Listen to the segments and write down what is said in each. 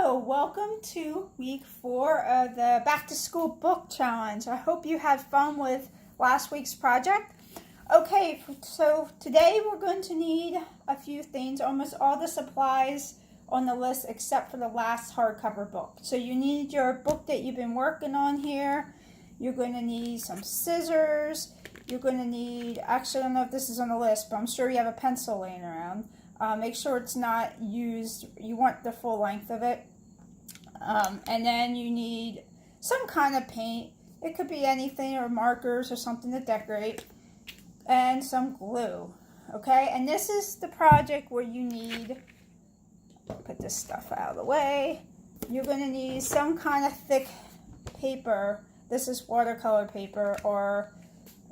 Hello, welcome to week 4 of the Back to School Book Challenge. I hope you had fun with last week's project. Okay, so today we're going to need a few things, almost all the supplies on the list except for the last hardcover book. So you need your book that you've been working on here. You're going to need some scissors. You're going to need, actually I don't know if this is on the list, but I'm sure you have a pencil laying around. Make sure it's not used. You want the full length of it. And then you need some kind of paint. It could be anything, or markers or something to decorate. And some glue. Okay, and this is the project where you need, put this stuff out of the way. You're going to need some kind of thick paper. This is watercolor paper, or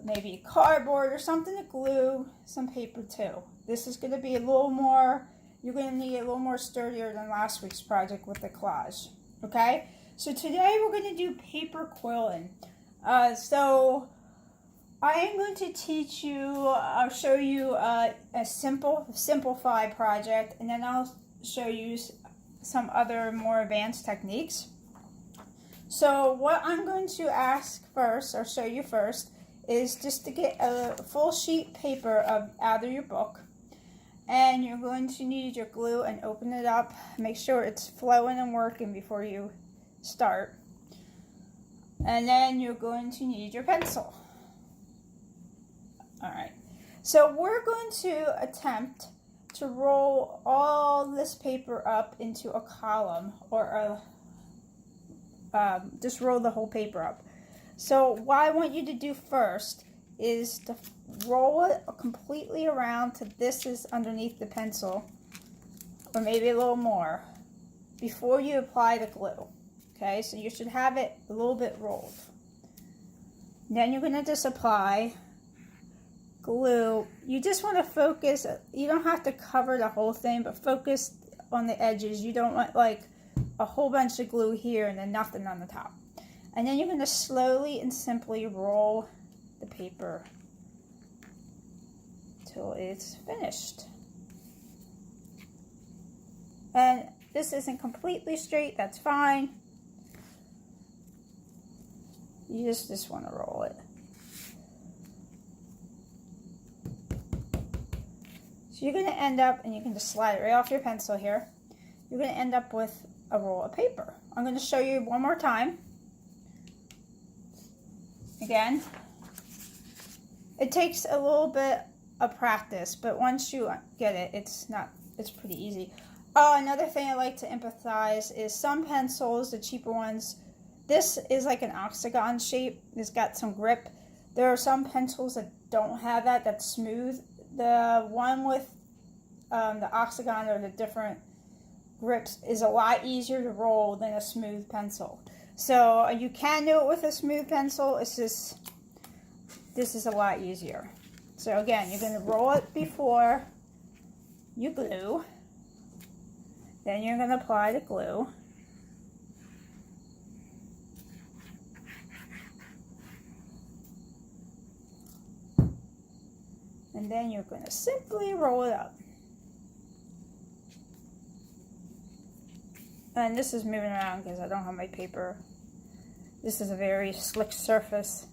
maybe cardboard or something to glue some paper to. This is going to be a little more, you're going to need a little more sturdier than last week's project with the collage. Okay, so today we're going to do paper quilling. So I am going to teach you, I'll show you a simplified project, and then I'll show you some other more advanced techniques. So what I'm going to ask first, or show you first, is just to get a full sheet paper out of your book. And you're going to need your glue and open it up. Make sure it's flowing and working before you start. And then you're going to need your pencil. Alright, so we're going to attempt to roll all this paper up into a column, or just roll the whole paper up. So what I want you to do first is to roll it completely around to this is underneath the pencil, or maybe a little more, before you apply the glue. Okay, so you should have it a little bit rolled. Then you're going to just apply glue. You just want to focus, you don't have to cover the whole thing, but focus on the edges. You don't want like a whole bunch of glue here and then nothing on the top. And then you're going to slowly and simply roll the paper till it's finished. And this isn't completely straight, that's fine. You just want to roll it. So you're going to end up, and you can just slide it right off your pencil here, you're going to end up with a roll of paper. I'm going to show you one more time. Again, it takes a little bit of practice, but once you get it, it's pretty easy. Oh, another thing I like to emphasize is some pencils, the cheaper ones, this is like an octagon shape. It's got some grip. There are some pencils that don't have that, that's smooth. The one with the octagon or the different grips is a lot easier to roll than a smooth pencil. So you can do it with a smooth pencil. It's just, this is a lot easier. So again, you're going to roll it before you glue. Then you're going to apply the glue. And then you're going to simply roll it up. And this is moving around because I don't have my paper. This is a very slick surface.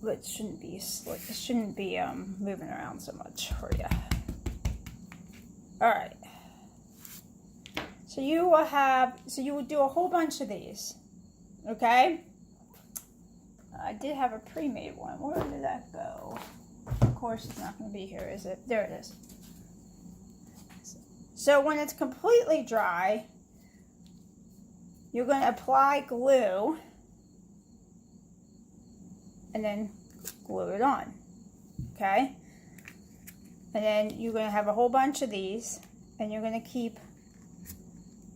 But it shouldn't be slick. It shouldn't be moving around so much for you. Alright. So you will have, so you would do a whole bunch of these. Okay? I did have a pre-made one. Where did that go? Of course it's not going to be here, is it? There it is. So when it's completely dry, you're going to apply glue and then glue it on, okay? And then you're going to have a whole bunch of these, and you're going to keep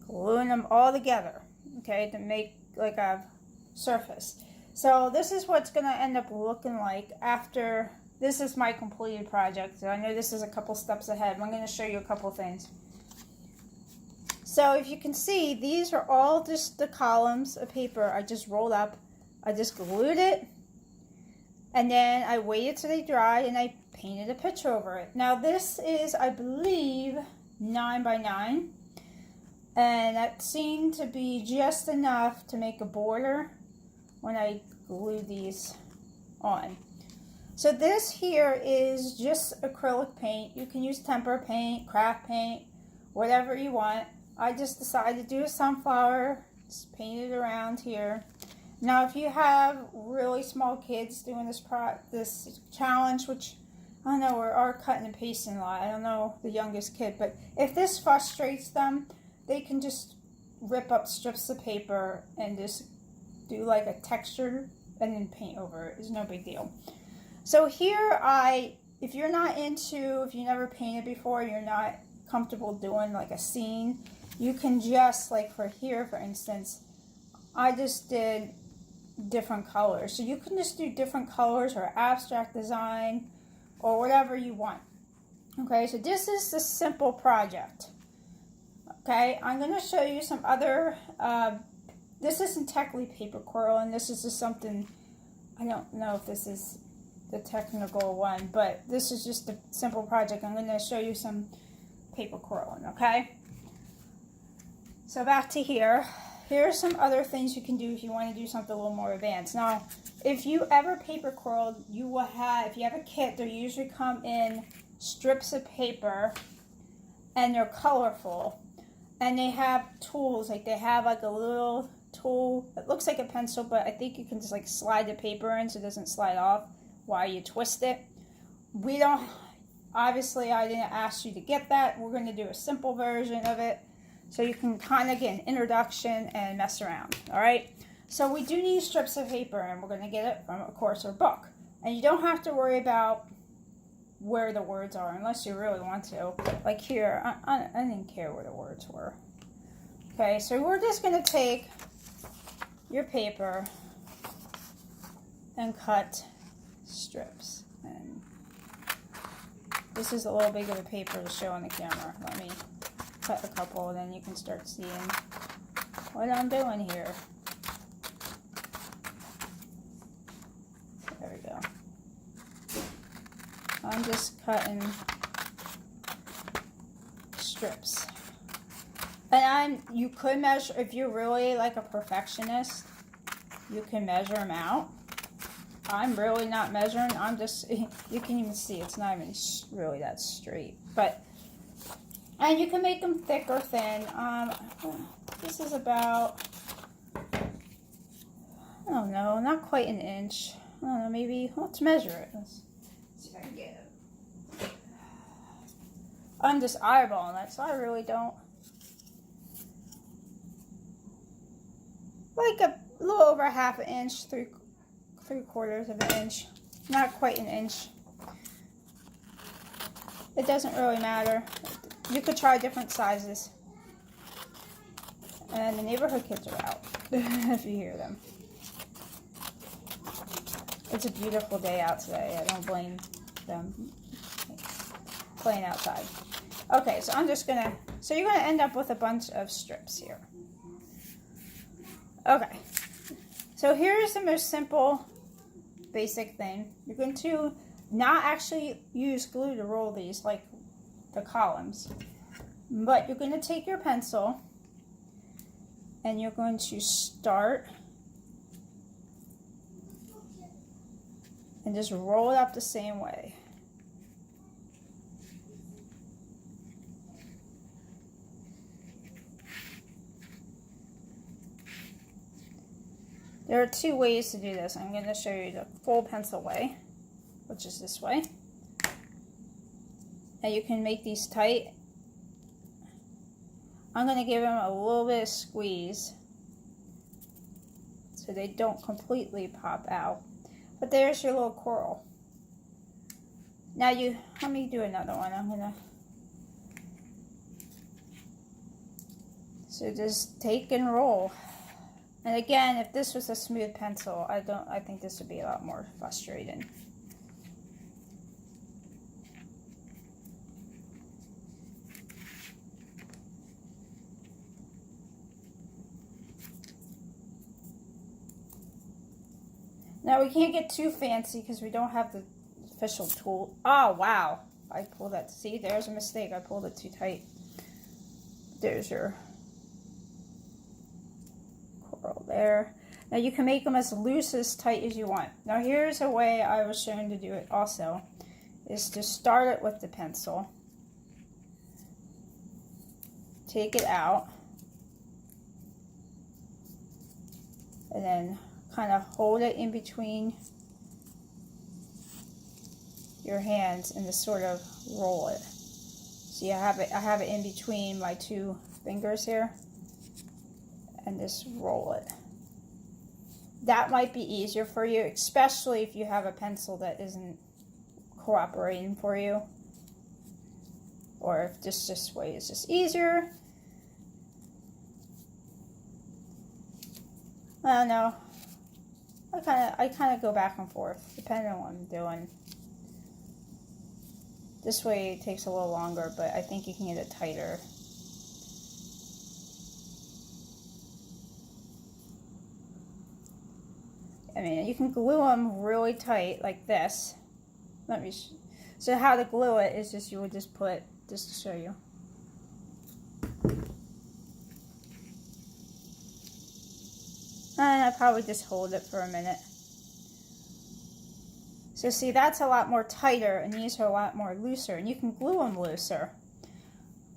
gluing them all together, okay, to make like a surface. So this is what's going to end up looking like after, this is my completed project. So I know this is a couple steps ahead, but I'm going to show you a couple things. So if you can see, these are all just the columns of paper I just rolled up. I just glued it, and then I waited till they dried, and I painted a picture over it. Now this is, I believe, 9 by 9. And that seemed to be just enough to make a border when I glue these on. So this here is just acrylic paint. You can use tempera paint, craft paint, whatever you want. I just decided to do a sunflower, just paint it around here. Now if you have really small kids doing this challenge, which I don't know, we are cutting and pasting a lot. I don't know the youngest kid, but if this frustrates them, they can just rip up strips of paper and just do like a texture and then paint over it. It's no big deal. So here if you're not into, if you never painted before, you're not comfortable doing like a scene, you can just, like for here for instance, I just did different colors. So you can just do different colors or abstract design or whatever you want. Okay, so this is the simple project. Okay, I'm going to show you some other, this isn't technically paper coral, and this is just something, I don't know if this is the technical one, but this is just a simple project. I'm going to show you some paper coralling, okay? So back to here. Here are some other things you can do if you want to do something a little more advanced. Now, if you ever paper coral, you will have, if you have a kit, they usually come in strips of paper, and they're colorful. And they have tools, like they have like a little tool, it looks like a pencil, but I think you can just like slide the paper in so it doesn't slide off while you twist it. We don't, obviously I didn't ask you to get that. We're going to do a simple version of it so you can kind of get an introduction and mess around, all right? So we do need strips of paper, and we're going to get it from, of course, our book. And you don't have to worry about where the words are unless you really want to. Like here, I didn't care where the words were. Okay, so we're just going to take your paper and cut strips. And this is a little big of a paper to show on the camera. Let me cut a couple, and then you can start seeing what I'm doing here. There we go. I'm just cutting strips. And you could measure, if you're really like a perfectionist, you can measure them out. I'm really not measuring, I'm just, you can even see it's not even really that straight. But, and you can make them thick or thin. This is about, I don't know, not quite an inch. I don't know, maybe, let's measure it. Let's see if I can get it. I'm just eyeballing it, so I really don't. Like a little over half an inch, three quarters of an inch. Not quite an inch. It doesn't really matter. You could try different sizes. And the neighborhood kids are out, if you hear them. It's a beautiful day out today. I don't blame them playing outside. Okay, so I'm just gonna, so you're gonna end up with a bunch of strips here. Okay, so here's the most simple, basic thing. You're going to not actually use glue to roll these like the columns, but you're going to take your pencil and you're going to start and just roll it up the same way. There are two ways to do this. I'm going to show you the full pencil way, which is this way. And you can make these tight. I'm going to give them a little bit of squeeze so they don't completely pop out. But there's your little coral. Now let me do another one. So just take and roll. And again, if this was a smooth pencil, I think this would be a lot more frustrating. Now we can't get too fancy because we don't have the official tool. Oh wow, I pulled that. See, there's a mistake. I pulled it too tight. There's your there. Now you can make them as loose, as tight as you want. Now here's a way I was shown to do it also, is to start it with the pencil. Take it out. And then kind of hold it in between your hands and just sort of roll it. See, I have it in between my two fingers here, and just roll it. That might be easier for you, especially if you have a pencil that isn't cooperating for you, or if this way is just easier. I don't know. I kind of go back and forth depending on what I'm doing. This way it takes a little longer, but I think you can get it tighter. I mean, you can glue them really tight like this. So how to glue it is just, you would just put, just to show you. And I probably just hold it for a minute. So see, that's a lot more tighter, and these are a lot more looser, and you can glue them looser.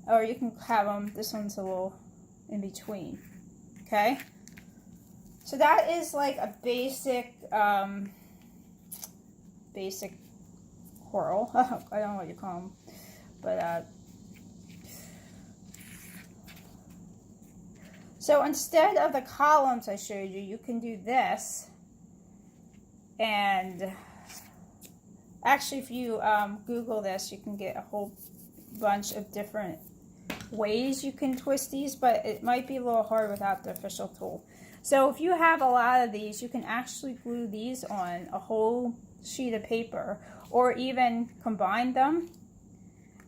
Or you can have them, this one's a little in between, okay? So that is like a basic, basic coral. I don't know what you call them, but so instead of the columns I showed you, you can do this. And actually, if you Google this, you can get a whole bunch of different ways you can twist these, but it might be a little hard without the official tool. So if you have a lot of these, you can actually glue these on a whole sheet of paper, or even combine them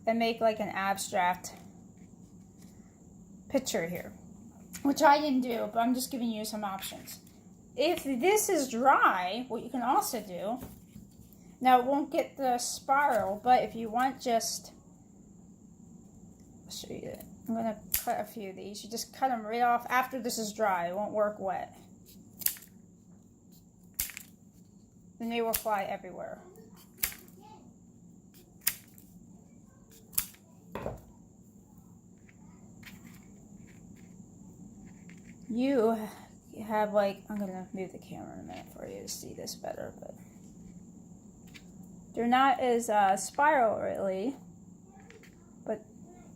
and make like an abstract picture here, which I didn't do, but I'm just giving you some options. If this is dry, what you can also do, now it won't get the spiral, but if you want just, I'll show you it. I'm going to cut a few of these. You just cut them right off after this is dry. It won't work wet. Then they will fly everywhere. You have like, I'm going to move the camera in a minute for you to see this better, but they're not as spirally, but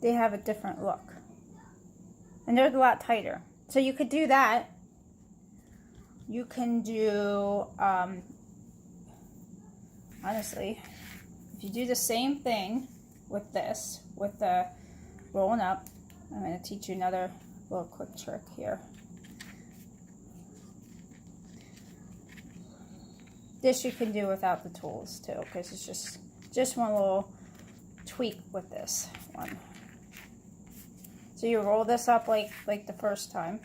they have a different look. And they're a lot tighter. So you could do that. You can do, honestly, if you do the same thing with this, with the rolling up, I'm going to teach you another little quick trick here. This you can do without the tools too, because it's just one little tweak with this one. So you roll this up like the first time.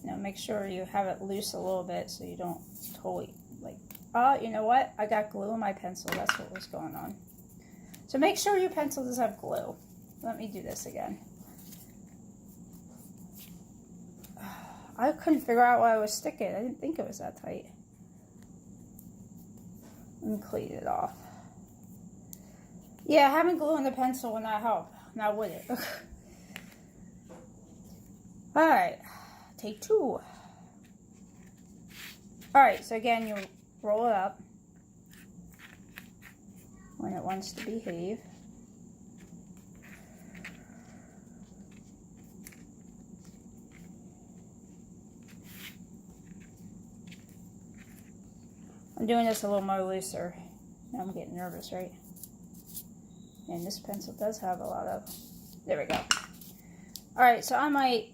Now make sure you have it loose a little bit so you don't totally like, oh, you know what? I got glue in my pencil. That's what was going on. So make sure your pencil does have glue. Let me do this again. I couldn't figure out why I was sticking. I didn't think it was that tight. And clean it off. Yeah, having glue on the pencil will not help. Now would it? Alright, take two. Alright, so again, you roll it up when it wants to behave. I'm doing this a little more looser. Now I'm getting nervous, right? And this pencil does have a lot of, there we go. All right, so I might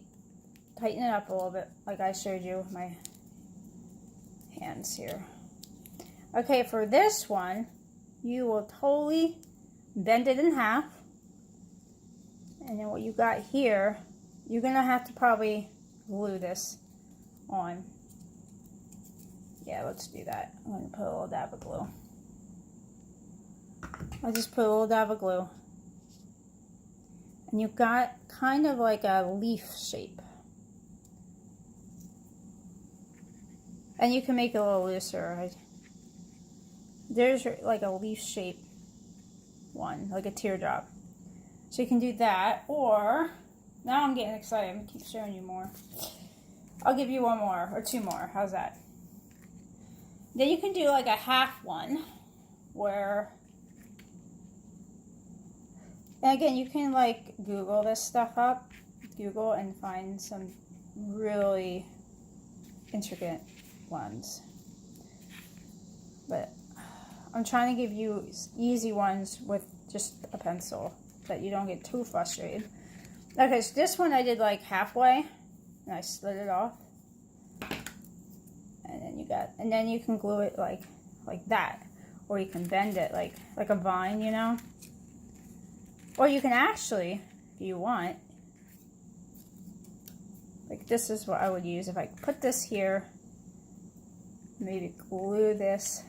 tighten it up a little bit like I showed you with my hands here. Okay, for this one, you will totally bend it in half. And then what you got here, you're gonna have to probably glue this on. Yeah, let's do that. I'm gonna put a little dab of glue. I'll just put a little dab of glue. And you've got kind of like a leaf shape. And you can make it a little looser. There's like a leaf shape one, like a teardrop. So you can do that, or, now I'm getting excited, I'm going to keep showing you more. I'll give you one more, or two more, how's that? Then you can do like a half one, where, and again, you can like Google this stuff up, Google, and find some really intricate ones. But I'm trying to give you easy ones with just a pencil, that you don't get too frustrated. Okay, so this one I did like halfway, and I slid it off. And then you can glue it like that, or you can bend it like a vine, you know. Or you can actually, if you want, like this is what I would use if I put this here. Maybe glue this,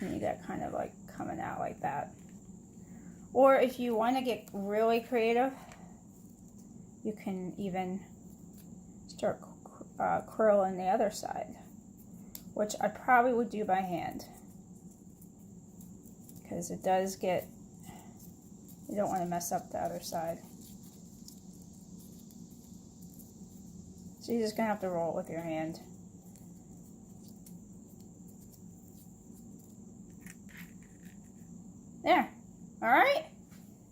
and you got kind of like coming out like that. Or if you want to get really creative, you can even start curling the other side, which I probably would do by hand, because it does get, you don't want to mess up the other side. So you're just going to have to roll it with your hand. There. Alright?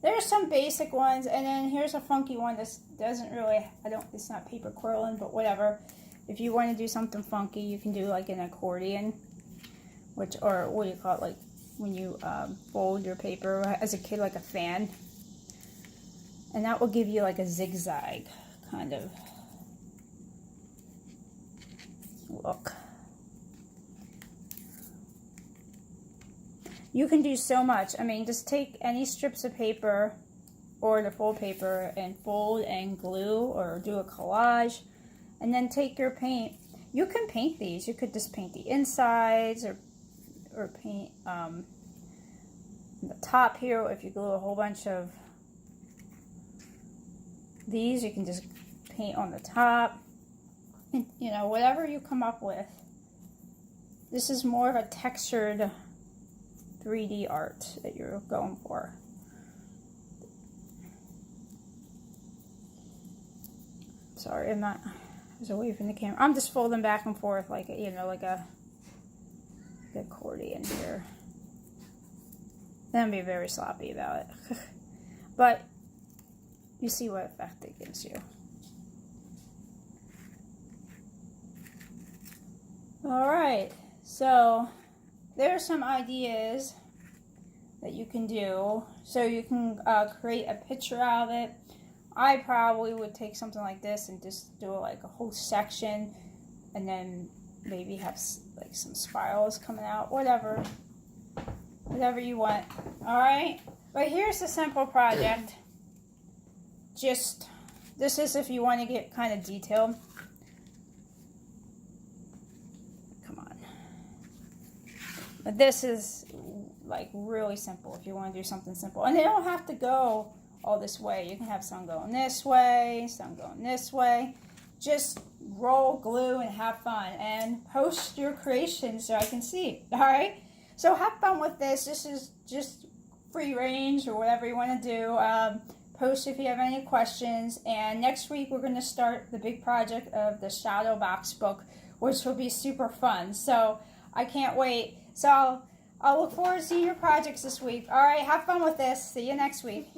There's some basic ones, and then here's a funky one. This doesn't really, it's not paper quilling, but whatever. If you want to do something funky, you can do like an accordion, which, or what do you call it, like when you fold your paper as a kid, like a fan. And that will give you like a zigzag kind of look. You can do so much. I mean, just take any strips of paper or the full paper and fold and glue, or do a collage, and then take your paint. You can paint these. You could just paint the insides, or paint the top here. If you glue a whole bunch of these, you can just paint on the top. And, you know, whatever you come up with. This is more of a textured 3D art that you're going for. Sorry, I was away from the camera. I'm just folding back and forth like a, you know, like a accordion here. Then be very sloppy about it. But you see what effect it gives you. Alright, so there's some ideas that you can do. So you can create a picture out of it. I probably would take something like this and just do like a whole section, and then maybe have like some spirals coming out, whatever you want. Alright, but here's the simple project. Just, this is if you want to get kind of detailed. But this is like really simple if you want to do something simple. And they don't have to go all this way. You can have some going this way, some going this way. Just roll, glue, and have fun. And post your creations so I can see. Alright? So have fun with this. This is just free range, or whatever you want to do. Post if you have any questions. And next week we're going to start the big project of the Shadow Box book, which will be super fun. So I can't wait. So I'll look forward to seeing your projects this week. All right, have fun with this. See you next week.